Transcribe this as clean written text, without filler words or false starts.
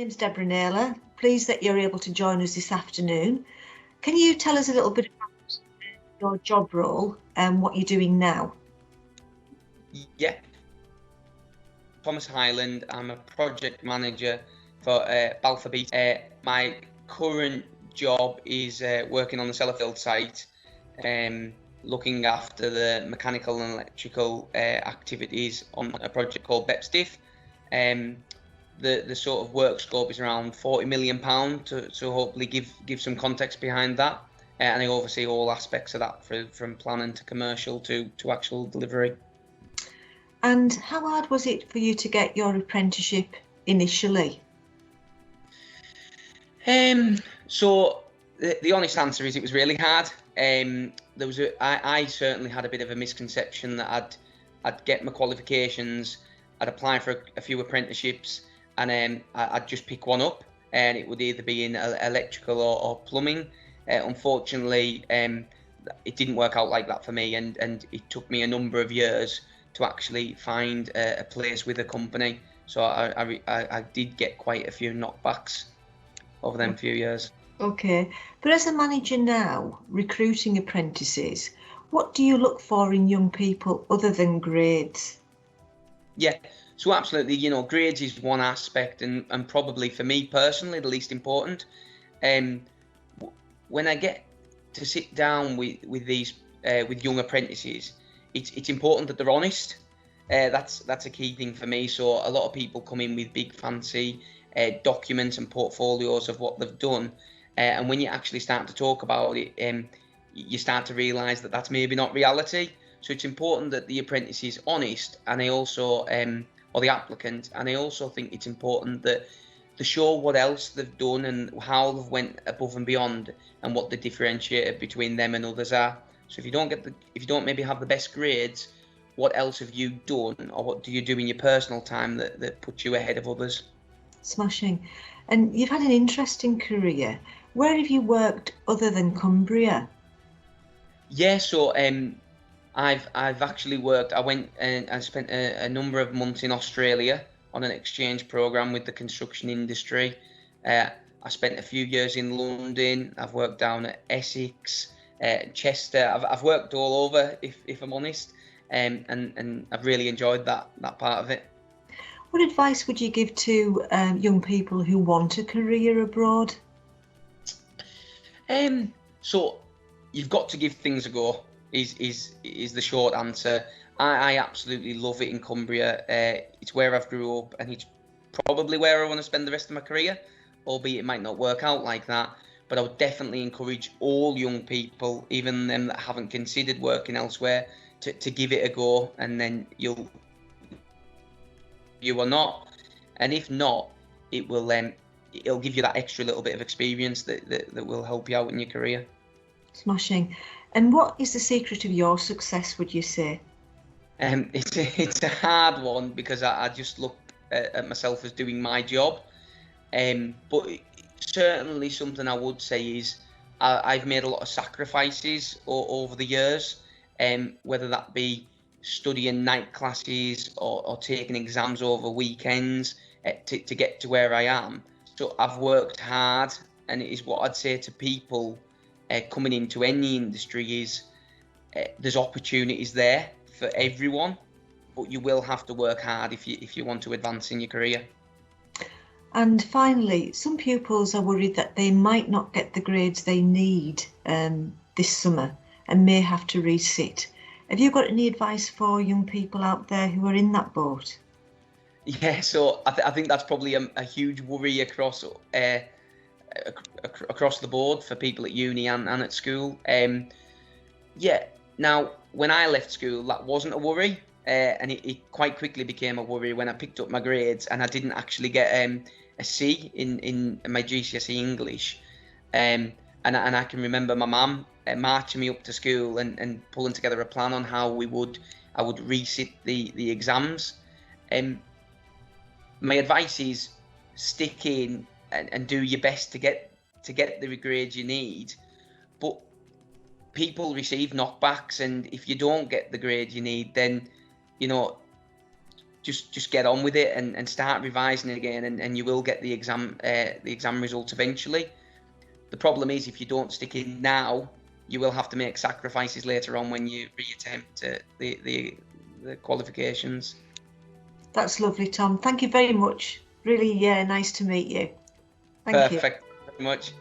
name's Deborah Naylor. Pleased that you're able to join us this afternoon. Can you tell us a little bit about your job role and what you're doing now? Yeah. Thomas Highland. I'm a project manager for Balfour Beatty. My current job is working on the Sellafield site, looking after the mechanical and electrical activities on a project called BEPSTIF. The sort of work scope is around £40 million to hopefully give some context behind that. And I oversee all aspects of that from planning to commercial to actual delivery. And how hard was it for you to get your apprenticeship initially? So the honest answer is it was really hard. I certainly had a bit of a misconception that I'd get my qualifications, I'd apply for a few apprenticeships, and I'd just pick one up, and it would either be in electrical or plumbing. Unfortunately, it didn't work out like that for me, and it took me a number of years to actually find a place with a company. So I did get quite a few knockbacks over them few years. Okay, but as a manager now, recruiting apprentices, what do you look for in young people other than grades? Yeah, so absolutely, grades is one aspect, and probably for me personally, the least important. When I get to sit down with these with young apprentices, it's important that they're honest. That's a key thing for me. So a lot of people come in with big fancy documents and portfolios of what they've done, and when you actually start to talk about it, you start to realise that that's maybe not reality. So it's important that the apprentice is honest, and I also, or the applicant, and I also think it's important that they show what else they've done and how they've went above and beyond, and what the differentiator between them and others are. So if you don't maybe have the best grades, what else have you done, or what do you do in your personal time that puts you ahead of others? Smashing. And you've had an interesting career. Where have you worked other than Cumbria? Yeah, so I've actually worked. I went and I spent a number of months in Australia on an exchange program with the construction industry. I spent a few years in London. I've worked down at Essex, Chester. I've worked all over, if I'm honest, and I've really enjoyed that part of it. What advice would you give to young people who want a career abroad? So you've got to give things a go. Is the short answer. I absolutely love it in Cumbria. It's where I've grew up, and it's probably where I want to spend the rest of my career, albeit it might not work out like that. But I would definitely encourage all young people, even them that haven't considered working elsewhere, to give it a go, and then you or not. And if not, it'll give you that extra little bit of experience that will help you out in your career. Smashing. And what is the secret of your success, would you say? It's a hard one, because I just look at myself as doing my job. But certainly something I would say is I've made a lot of sacrifices over the years, whether that be studying night classes or taking exams over weekends to get to where I am. So I've worked hard, and it is what I'd say to people coming into any industry is there's opportunities there for everyone, but you will have to work hard if you want to advance in your career. And finally, some pupils are worried that they might not get the grades they need this summer and may have to resit. Have you got any advice for young people out there who are in that boat? Yeah, so I think that's probably a huge worry across the board for people at uni and at school. Yeah, now when I left school, that wasn't a worry, and it quite quickly became a worry when I picked up my grades and I didn't actually get a C in my GCSE English. And I can remember my mum marching me up to school and pulling together a plan on how I would resit the exams. My advice is stick in and do your best to get the grades you need. But people receive knockbacks, and if you don't get the grade you need, then just get on with it and start revising again, and you will get the exam result eventually. The problem is, if you don't stick in now, you will have to make sacrifices later on when you reattempt the qualifications. That's lovely, Tom. Thank you very much. Really, nice to meet you. Thank you. Perfect. Very much.